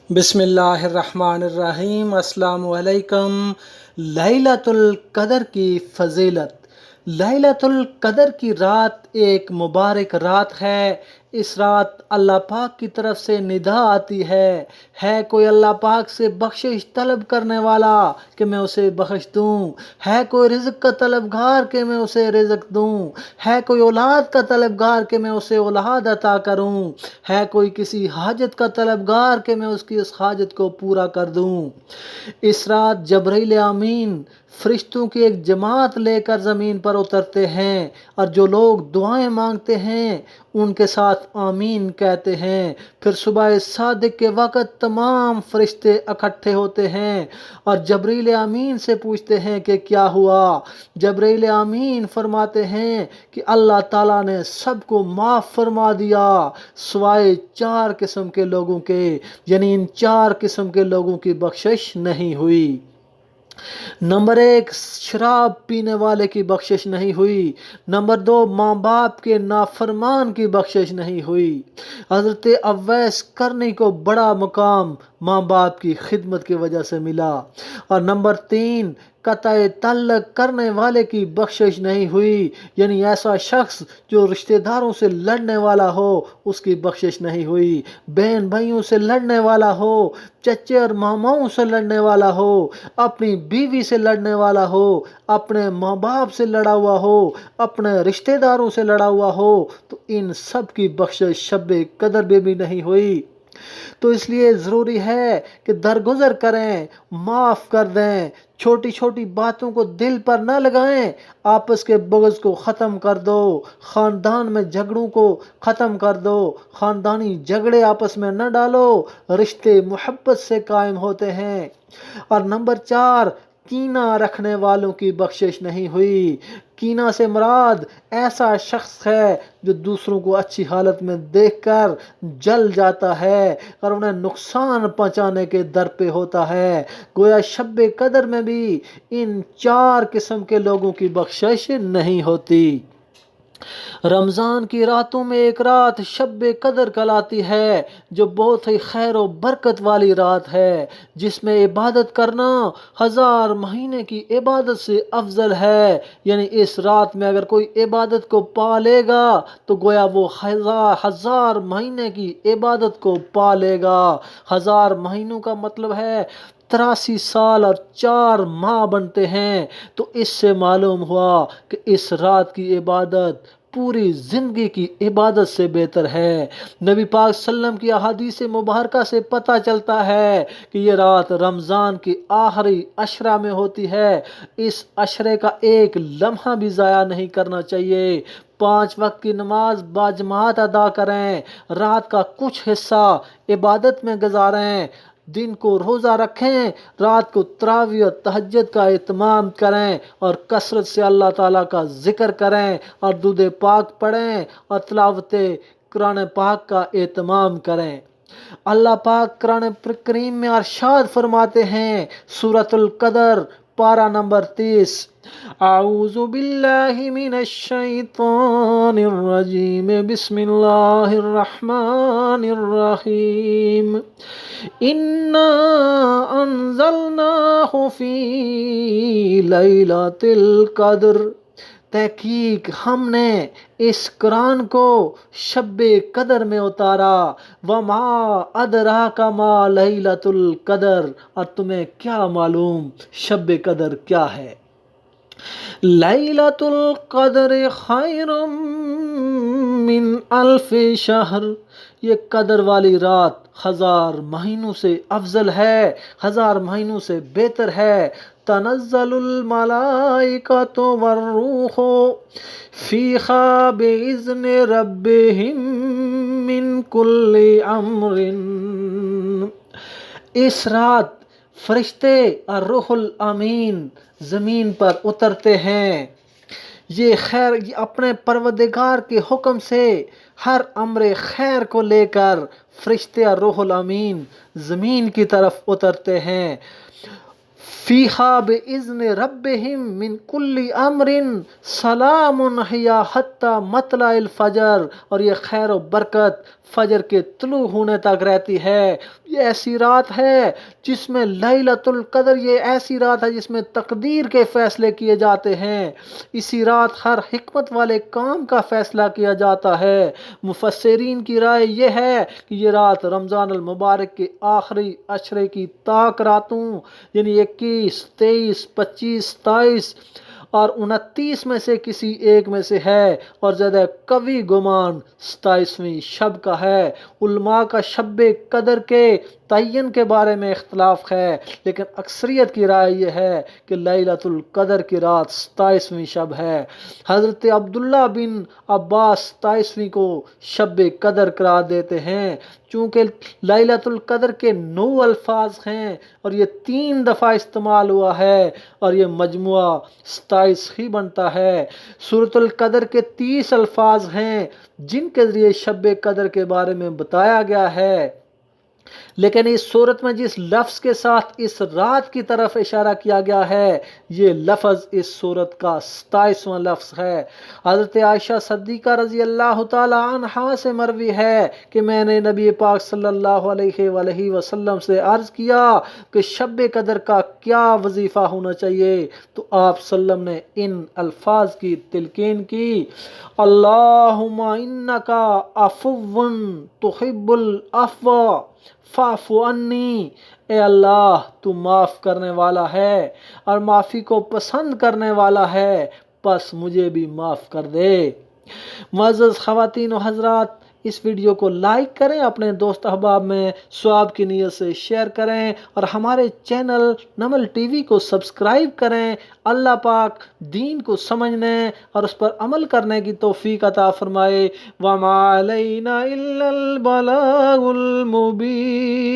بسم اللہ الرحمن الرحیم۔ السلام علیکم۔ لیلۃ القدر کی فضیلت۔ لیلۃ القدر کی رات ایک مبارک رات ہے۔ اس رات اللہ پاک کی طرف سے ندا آتی ہے کوئی اللہ پاک سے بخشش طلب کرنے والا کہ میں اسے بخش دوں، ہے کوئی رزق کا طلبگار کہ میں اسے رزق دوں، ہے کوئی اولاد کا طلبگار کہ میں اسے اولاد عطا کروں، ہے کوئی کسی حاجت کا طلبگار کہ میں اس کی اس حاجت کو پورا کر دوں۔ اس رات جبرائیل امین فرشتوں کی ایک جماعت لے کر زمین پر اترتے ہیں اور جو لوگ دعائیں مانگتے ہیں ان کے ساتھ آمین کہتے ہیں۔ پھر صبح صادق کے وقت تمام فرشتے اکٹھے ہوتے ہیں اور جبرائیل امین سے پوچھتے ہیں کہ کیا ہوا۔ جبرائیل امین فرماتے ہیں کہ اللہ تعالیٰ نے سب کو معاف فرما دیا سوائے 4 قسم کے لوگوں کے، یعنی ان 4 قسم کے لوگوں کی بخشش نہیں ہوئی۔ نمبر 1، شراب پینے والے کی بخشش نہیں ہوئی۔ نمبر 2، ماں باپ کے نافرمان کی بخشش نہیں ہوئی۔ حضرت اویس کرنی کو بڑا مقام ماں باپ کی خدمت کی وجہ سے ملا۔ اور نمبر 3، قطع تعلق کرنے والے کی بخشش نہیں ہوئی، یعنی ایسا شخص جو رشتہ داروں سے لڑنے والا ہو اس کی بخشش نہیں ہوئی، بہن بھائیوں سے لڑنے والا ہو، چچے اور ماماؤں سے لڑنے والا ہو، اپنی بیوی سے لڑنے والا ہو، اپنے ماں باپ سے لڑا ہوا ہو، اپنے رشتہ داروں سے لڑا ہوا ہو، تو ان سب کی بخشش شب قدر میں بھی نہیں ہوئی۔ تو اس لیے ضروری ہے کہ درگزر کریں، معاف کر دیں، چھوٹی چھوٹی باتوں کو دل پر نہ لگائیں، آپس کے بغض کو ختم کر دو، خاندان میں جھگڑوں کو ختم کر دو، خاندانی جھگڑے آپس میں نہ ڈالو، رشتے محبت سے قائم ہوتے ہیں۔ اور نمبر 4، کینہ رکھنے والوں کی بخشش نہیں ہوئی۔ کینہ سے مراد ایسا شخص ہے جو دوسروں کو اچھی حالت میں دیکھ کر جل جاتا ہے اور انہیں نقصان پہنچانے کے در پہ ہوتا ہے۔ گویا شب قدر میں بھی ان 4 قسم کے لوگوں کی بخشش نہیں ہوتی۔ رمضان کی راتوں میں ایک رات شب قدر کہلاتی ہے جو بہت ہی خیر و برکت والی رات ہے، جس میں عبادت کرنا 1000 مہینے کی عبادت سے افضل ہے۔ یعنی اس رات میں اگر کوئی عبادت کو پا لے گا تو گویا وہ 1000 مہینے کی عبادت کو پا لے گا۔ 1000 مہینوں کا مطلب ہے 83 سال اور 4 ماہ بنتے ہیں۔ تو اس سے معلوم ہوا کہ اس رات کی عبادت پوری زندگی کی عبادت سے بہتر ہے۔ نبی پاک صلی اللہ علیہ وسلم کی احادیث مبارکہ سے پتہ چلتا ہے کہ یہ رات رمضان کی آخری عشرہ میں ہوتی ہے۔ اس عشرے کا ایک لمحہ بھی ضائع نہیں کرنا چاہیے۔ 5 وقت کی نماز باجماعت ادا کریں، رات کا کچھ حصہ عبادت میں گزاریں، دن کو روزہ رکھیں، رات کو تراویح اور تہجد کا اہتمام کریں اور کثرت سے اللہ تعالیٰ کا ذکر کریں اور درود پاک پڑھیں اور تلاوت قرآن پاک کا اہتمام کریں۔ اللہ پاک قرآن کریم میں ارشاد فرماتے ہیں، سورۃ القدر پارہ نمبر 30، اعوذ باللہ من الشیطان الرجیم، بسم اللہ الرحمن الرحیم، انا انزلناہ فی لیلۃ القدر، تحقیق ہم نے اس قرآن کو شب قدر میں اتارا، وما ادراک ما لیلۃ القدر، اور تمہیں کیا معلوم شب قدر کیا ہے۔ لیلۃ القدر خیر من الف شہر، یہ قدر والی رات 1000 مہینوں سے افضل ہے، 1000 مہینوں سے بہتر ہے۔ تنزل الملائکۃ والروح فیہا بإذن ربہم من کل امر، اس رات فرشتے اور روح الامین زمین پر اترتے ہیں۔ یہ اپنے پروردگار کے حکم سے ہر امر خیر کو لے کر فرشتے اور روح الامین زمین کی طرف اترتے ہیں۔ فیہا بِإِذْنِ رَبِّهِم مِّن کُلِّ أَمْرٍ سَلَامٌ ہِیَ حَتَّى مَطْلَعِ الْفَجْرِ، اور یہ خیر و برکت فجر کے طلوع ہونے تک رہتی ہے۔ یہ ایسی رات ہے جس میں لیلۃ القدر، یہ ایسی رات ہے جس میں تقدیر کے فیصلے کیے جاتے ہیں۔ اسی رات ہر حکمت والے کام کا فیصلہ کیا جاتا ہے۔ مفسرین کی رائے یہ ہے کہ یہ رات رمضان المبارک کے آخری عشرے کی طاق راتوں یعنی 21، 23، 25، 27 اور 29 میں سے کسی ایک میں سے ہے، اور زیادہ قوی گمان 27ویں شب کا ہے۔ علماء کا شب قدر کے تعین کے بارے میں اختلاف ہے، لیکن اکثریت کی رائے یہ ہے کہ لیلۃ القدر کی رات 27ویں شب ہے۔ حضرت عبداللہ بن عباس 27ویں کو شب قدر قرار دیتے ہیں، چونکہ لیلۃ القدر کے 9 الفاظ ہیں اور یہ 3 دفعہ استعمال ہوا ہے، اور یہ مجموعہ 27 ہی بنتا ہے۔ سورۃ القدر کے 30 الفاظ ہیں جن کے ذریعے شب قدر کے بارے میں بتایا گیا ہے، لیکن اس صورت میں جس لفظ کے ساتھ اس رات کی طرف اشارہ کیا گیا ہے، یہ لفظ اس صورت کا 27واں لفظ ہے۔ حضرت عائشہ صدیقہ رضی اللہ تعالی عنہا سے مروی ہے کہ میں نے نبی پاک صلی اللہ علیہ وآلہ وسلم سے عرض کیا کہ شب قدر کا کیا وظیفہ ہونا چاہیے، تو آپ صلی اللہ علیہ وسلم نے ان الفاظ کی تلقین کی: اللہم انکا عفو تحب العفو فاعف عنی، اے اللہ تو معاف کرنے والا ہے اور معافی کو پسند کرنے والا ہے، پس مجھے بھی معاف کر دے۔ معزز خواتین و حضرات، اس ویڈیو کو لائک کریں، اپنے دوست احباب میں ثواب کی نیت سے شیئر کریں، اور ہمارے چینل نمل ٹی وی کو سبسکرائب کریں۔ اللہ پاک دین کو سمجھنے اور اس پر عمل کرنے کی توفیق عطا فرمائے۔ وَمَا عَلَيْنَا إِلَّا الْبَلَاغُ الْمُبِينُ۔